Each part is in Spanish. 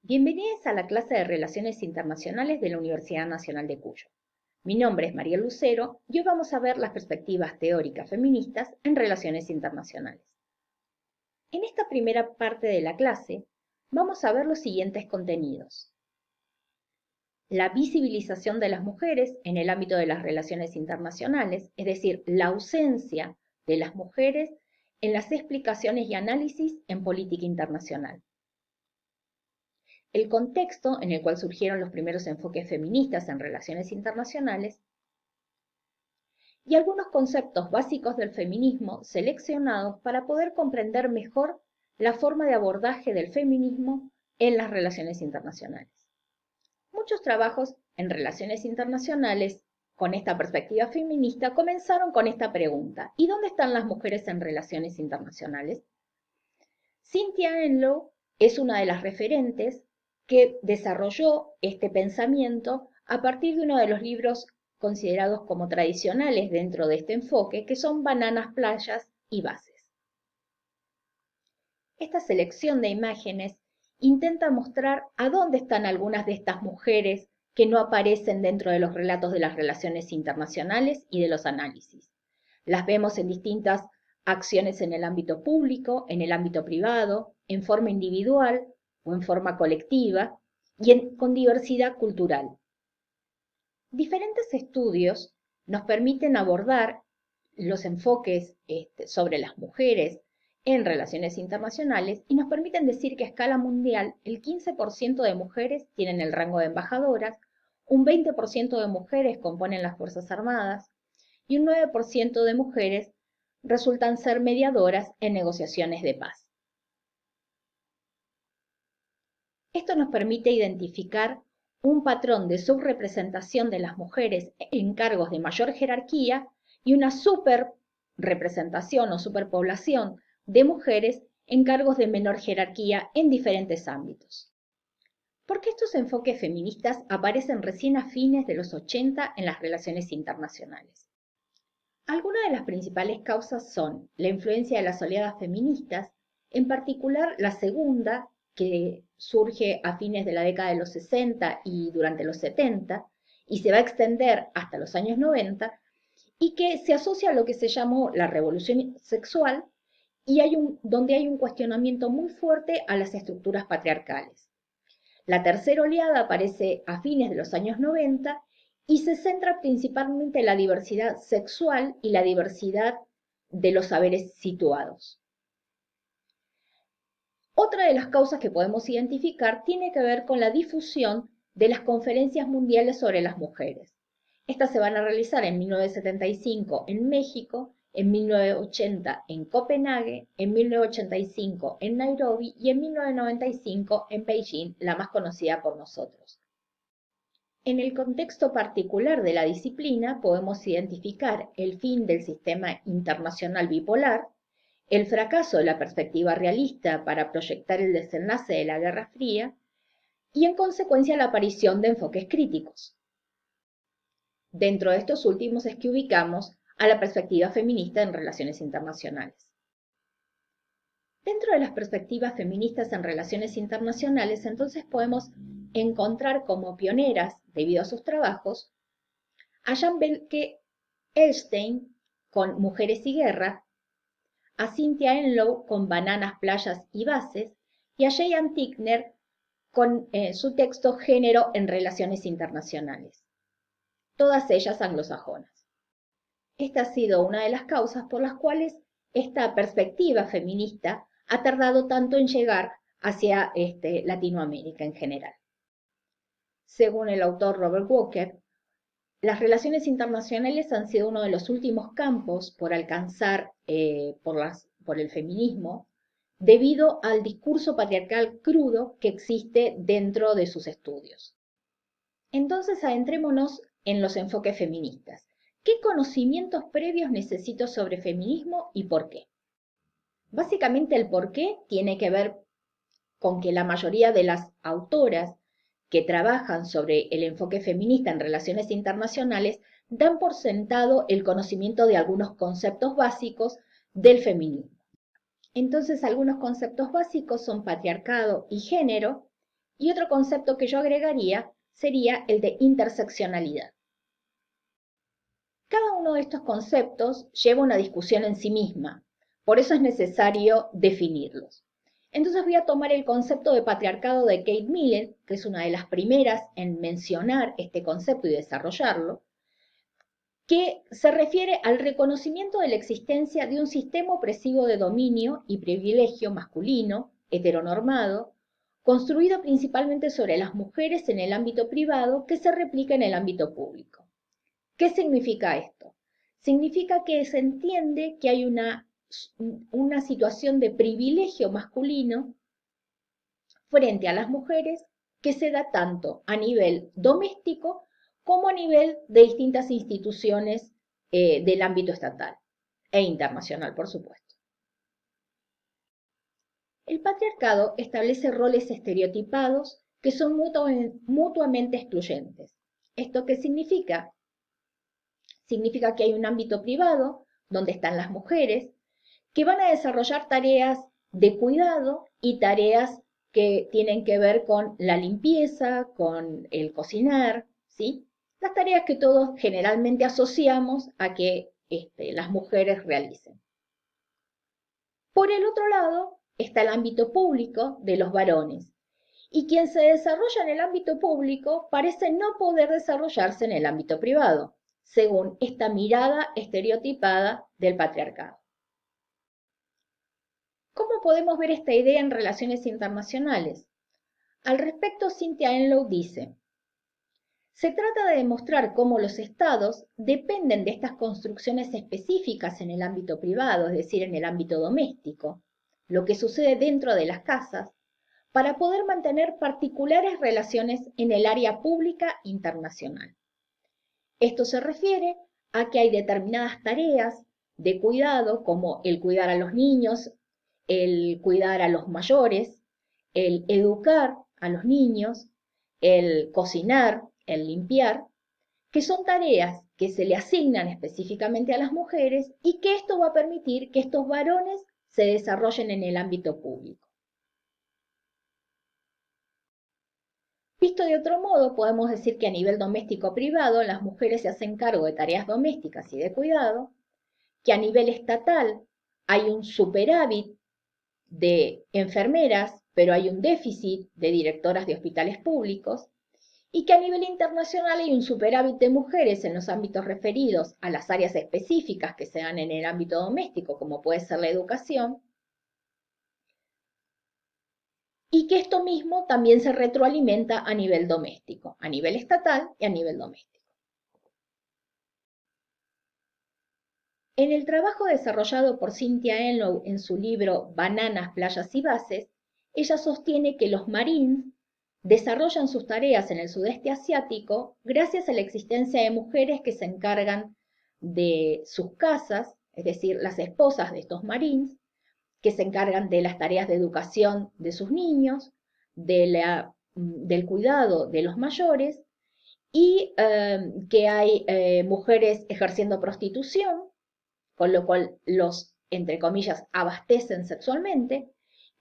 Bienvenidos a la clase de Relaciones Internacionales de la Universidad Nacional de Cuyo. Mi nombre es María Lucero y hoy vamos a ver las perspectivas teóricas feministas en relaciones internacionales. En esta primera parte de la clase vamos a ver los siguientes contenidos. La visibilización de las mujeres en el ámbito de las relaciones internacionales, es decir, la ausencia de las mujeres en las explicaciones y análisis en política internacional. El contexto en el cual surgieron los primeros enfoques feministas en relaciones internacionales y algunos conceptos básicos del feminismo seleccionados para poder comprender mejor la forma de abordaje del feminismo en las relaciones internacionales. Muchos trabajos en relaciones internacionales con esta perspectiva feminista comenzaron con esta pregunta: ¿y dónde están las mujeres en relaciones internacionales? Cynthia Enloe es una de las referentes que desarrolló este pensamiento a partir de uno de los libros considerados como tradicionales dentro de este enfoque, que son Bananas, playas y bases. Esta selección de imágenes intenta mostrar a dónde están algunas de estas mujeres que no aparecen dentro de los relatos de las relaciones internacionales y de los análisis. Las vemos en distintas acciones en el ámbito público, en el ámbito privado, en forma individual o en forma colectiva y con diversidad cultural. Diferentes estudios nos permiten abordar los enfoques sobre las mujeres en relaciones internacionales y nos permiten decir que a escala mundial el 15% de mujeres tienen el rango de embajadoras, un 20% de mujeres componen las Fuerzas Armadas y un 9% de mujeres resultan ser mediadoras en negociaciones de paz. Esto nos permite identificar un patrón de subrepresentación de las mujeres en cargos de mayor jerarquía y una superrepresentación o superpoblación de mujeres en cargos de menor jerarquía en diferentes ámbitos. ¿Por qué estos enfoques feministas aparecen recién a fines de los 80 en las relaciones internacionales? Algunas de las principales causas son la influencia de las oleadas feministas, en particular la segunda, que surge a fines de la década de los 60 y durante los 70, y se va a extender hasta los años 90, y que se asocia a lo que se llamó la revolución sexual, y donde hay un cuestionamiento muy fuerte a las estructuras patriarcales. La tercera oleada aparece a fines de los años 90 y se centra principalmente en la diversidad sexual y la diversidad de los saberes situados. Otra de las causas que podemos identificar tiene que ver con la difusión de las conferencias mundiales sobre las mujeres. Estas se van a realizar en 1975 en México, en 1980 en Copenhague, en 1985 en Nairobi y en 1995 en Beijing, la más conocida por nosotros. En el contexto particular de la disciplina podemos identificar el fin del sistema internacional bipolar, el fracaso de la perspectiva realista para proyectar el desenlace de la Guerra Fría y en consecuencia la aparición de enfoques críticos. Dentro de estos últimos es que ubicamos a la perspectiva feminista en relaciones internacionales. Dentro de las perspectivas feministas en relaciones internacionales, entonces podemos encontrar como pioneras, debido a sus trabajos, a Jean-Belke Ehrstein con Mujeres y Guerra, a Cynthia Enloe con Bananas, playas y bases, y a Jeanne Tickner con su texto Género en relaciones internacionales, todas ellas anglosajonas. Esta ha sido una de las causas por las cuales esta perspectiva feminista ha tardado tanto en llegar hacia Latinoamérica en general. Según el autor Robert Walker, las relaciones internacionales han sido uno de los últimos campos por alcanzar por el feminismo, debido al discurso patriarcal crudo que existe dentro de sus estudios. Entonces, adentrémonos en los enfoques feministas. ¿Qué conocimientos previos necesito sobre feminismo y por qué? Básicamente el por qué tiene que ver con que la mayoría de las autoras que trabajan sobre el enfoque feminista en relaciones internacionales dan por sentado el conocimiento de algunos conceptos básicos del feminismo. Entonces, algunos conceptos básicos son patriarcado y género, Y otro concepto que yo agregaría sería el de interseccionalidad. Cada uno de estos conceptos lleva una discusión en sí misma, por eso es necesario definirlos. Entonces voy a tomar el concepto de patriarcado de Kate Millett, que es una de las primeras en mencionar este concepto y desarrollarlo, que se refiere al reconocimiento de la existencia de un sistema opresivo de dominio y privilegio masculino, heteronormado, construido principalmente sobre las mujeres en el ámbito privado que se replica en el ámbito público. ¿Qué significa esto? Significa que se entiende que hay una situación de privilegio masculino frente a las mujeres que se da tanto a nivel doméstico como a nivel de distintas instituciones del ámbito estatal e internacional, por supuesto. El patriarcado establece roles estereotipados que son mutuamente excluyentes. ¿Esto qué significa? Significa que hay un ámbito privado donde están las mujeres que van a desarrollar tareas de cuidado y tareas que tienen que ver con la limpieza, con el cocinar, ¿sí? Las tareas que todos generalmente asociamos a que las mujeres realicen. Por el otro lado está el ámbito público de los varones, y quien se desarrolla en el ámbito público parece no poder desarrollarse en el ámbito privado, según esta mirada estereotipada del patriarcado. ¿Cómo podemos ver esta idea en relaciones internacionales? Al respecto, Cynthia Enlow dice, se trata de demostrar cómo los estados dependen de estas construcciones específicas en el ámbito privado, es decir, en el ámbito doméstico, lo que sucede dentro de las casas, para poder mantener particulares relaciones en el área pública internacional. Esto se refiere a que hay determinadas tareas de cuidado, como el cuidar a los niños, el cuidar a los mayores, el educar a los niños, el cocinar, el limpiar, que son tareas que se le asignan específicamente a las mujeres y que esto va a permitir que estos varones se desarrollen en el ámbito público. Visto de otro modo, podemos decir que a nivel doméstico privado las mujeres se hacen cargo de tareas domésticas y de cuidado, que a nivel estatal hay un superávit de enfermeras, pero hay un déficit de directoras de hospitales públicos, y que a nivel internacional hay un superávit de mujeres en los ámbitos referidos a las áreas específicas que se dan en el ámbito doméstico, como puede ser la educación, y que esto mismo también se retroalimenta a nivel doméstico, a nivel estatal y a nivel doméstico. En el trabajo desarrollado por Cynthia Enlow en su libro Bananas, playas y bases, ella sostiene que los marines desarrollan sus tareas en el sudeste asiático gracias a la existencia de mujeres que se encargan de sus casas, es decir, las esposas de estos marines, que se encargan de las tareas de educación de sus niños, del cuidado de los mayores, y que hay mujeres ejerciendo prostitución, con lo cual los, entre comillas, abastecen sexualmente,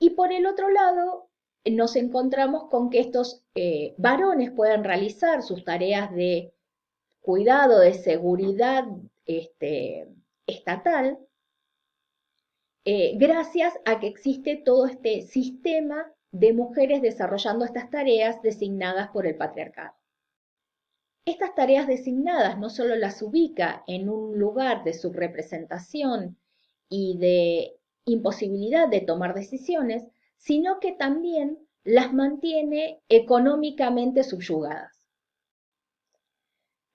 y por el otro lado nos encontramos con que estos varones pueden realizar sus tareas de cuidado, de seguridad estatal, gracias a que existe todo este sistema de mujeres desarrollando estas tareas designadas por el patriarcado. Estas tareas designadas no solo las ubica en un lugar de subrepresentación y de imposibilidad de tomar decisiones, sino que también las mantiene económicamente subyugadas.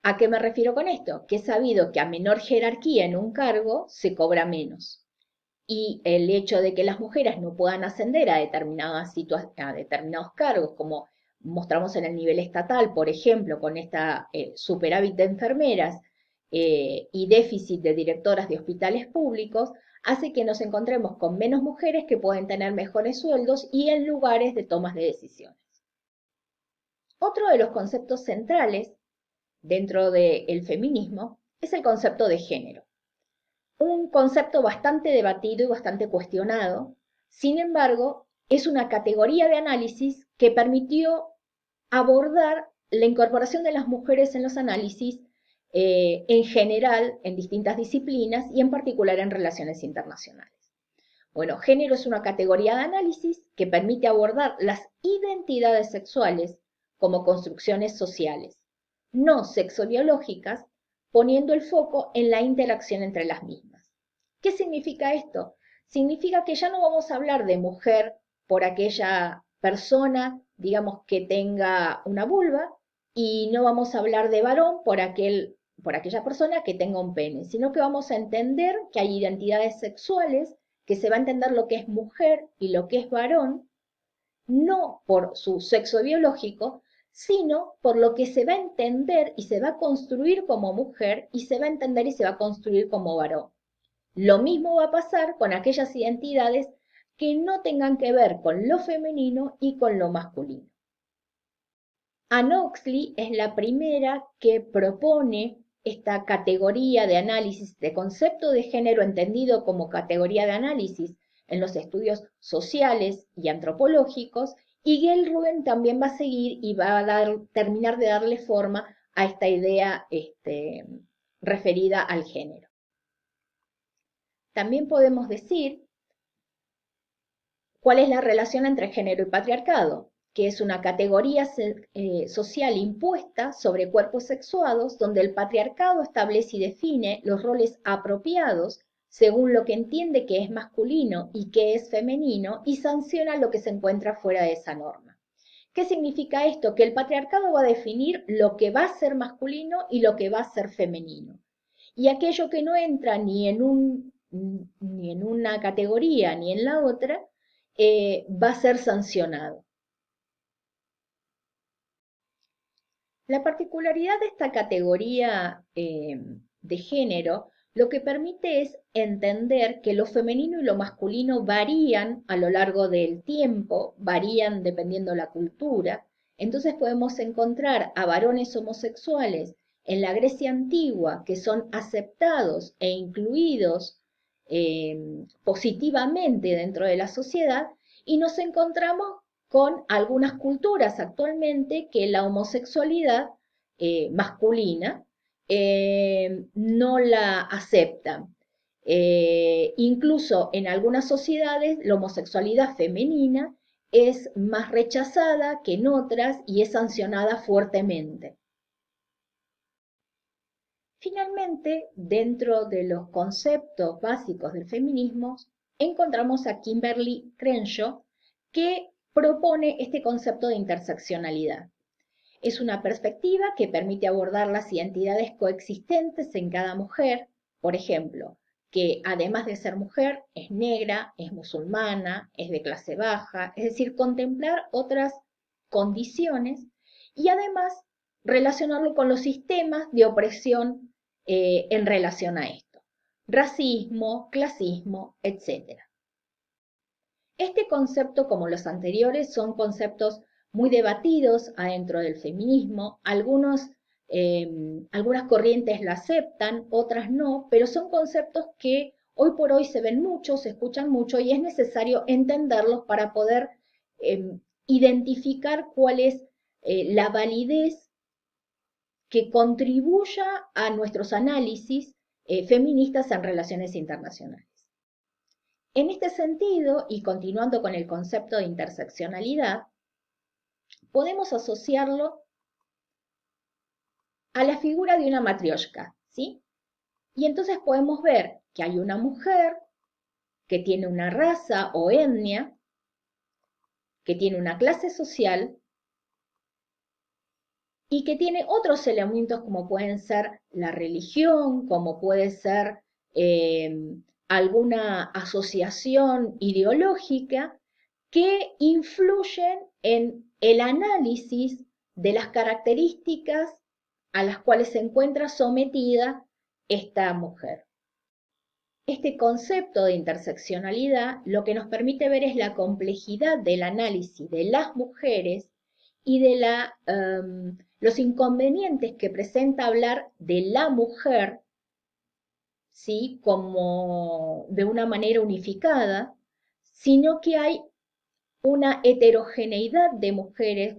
¿A qué me refiero con esto? Que es sabido que a menor jerarquía en un cargo se cobra menos. Y el hecho de que las mujeres no puedan ascender a determinados cargos, como mostramos en el nivel estatal, por ejemplo, con esta superávit de enfermeras y déficit de directoras de hospitales públicos, hace que nos encontremos con menos mujeres que pueden tener mejores sueldos y en lugares de tomas de decisiones. Otro de los conceptos centrales dentro del feminismo es el concepto de género. Un concepto bastante debatido y bastante cuestionado, sin embargo, es una categoría de análisis que permitió abordar la incorporación de las mujeres en los análisis en general en distintas disciplinas y en particular en relaciones internacionales. Bueno, género es una categoría de análisis que permite abordar las identidades sexuales como construcciones sociales, no sexobiológicas, poniendo el foco en la interacción entre las mismas. ¿Qué significa esto? Significa que ya no vamos a hablar de mujer por aquella persona, digamos, que tenga una vulva, y no vamos a hablar de varón por aquella persona que tenga un pene, sino que vamos a entender que hay identidades sexuales, que se va a entender lo que es mujer y lo que es varón, no por su sexo biológico, sino por lo que se va a entender y se va a construir como mujer y se va a entender y se va a construir como varón. Lo mismo va a pasar con aquellas identidades que no tengan que ver con lo femenino y con lo masculino. Anne Oxley es la primera que propone esta categoría de análisis de concepto de género entendido como categoría de análisis en los estudios sociales y antropológicos, y Gail Rubin también va a seguir y va a terminar de darle forma a esta idea referida al género. También podemos decir cuál es la relación entre género y patriarcado, que es una categoría social impuesta sobre cuerpos sexuados donde el patriarcado establece y define los roles apropiados según lo que entiende que es masculino y que es femenino y sanciona lo que se encuentra fuera de esa norma. ¿Qué significa esto? Que el patriarcado va a definir lo que va a ser masculino y lo que va a ser femenino. Y aquello que no entra ni en una categoría ni en la otra, va a ser sancionado. La particularidad de esta categoría de género lo que permite es entender que lo femenino y lo masculino varían a lo largo del tiempo, varían dependiendo de la cultura. Entonces podemos encontrar a varones homosexuales en la Grecia antigua que son aceptados e incluidos positivamente dentro de la sociedad, y nos encontramos con algunas culturas actualmente que la homosexualidad masculina no la aceptan. Incluso en algunas sociedades la homosexualidad femenina es más rechazada que en otras y es sancionada fuertemente. Finalmente, dentro de los conceptos básicos del feminismo, encontramos a Kimberly Crenshaw, que propone este concepto de interseccionalidad. Es una perspectiva que permite abordar las identidades coexistentes en cada mujer, por ejemplo, que además de ser mujer, es negra, es musulmana, es de clase baja, es decir, contemplar otras condiciones y además relacionarlo con los sistemas de opresión en relación a esto. Racismo, clasismo, etc. Este concepto, como los anteriores, son conceptos muy debatidos adentro del feminismo. Algunas corrientes la aceptan, otras no, pero son conceptos que hoy por hoy se ven mucho, se escuchan mucho y es necesario entenderlos para poder identificar cuál es la validez que contribuya a nuestros análisis feministas en relaciones internacionales. En este sentido, y continuando con el concepto de interseccionalidad, podemos asociarlo a la figura de una matrioshka, ¿sí? Y entonces podemos ver que hay una mujer que tiene una raza o etnia, que tiene una clase social y que tiene otros elementos como pueden ser la religión, como puede ser alguna asociación ideológica que influyen en el análisis de las características a las cuales se encuentra sometida esta mujer. Este concepto de interseccionalidad lo que nos permite ver es la complejidad del análisis de las mujeres y de los inconvenientes que presenta hablar de la mujer, ¿sí?, como de una manera unificada, sino que hay una heterogeneidad de mujeres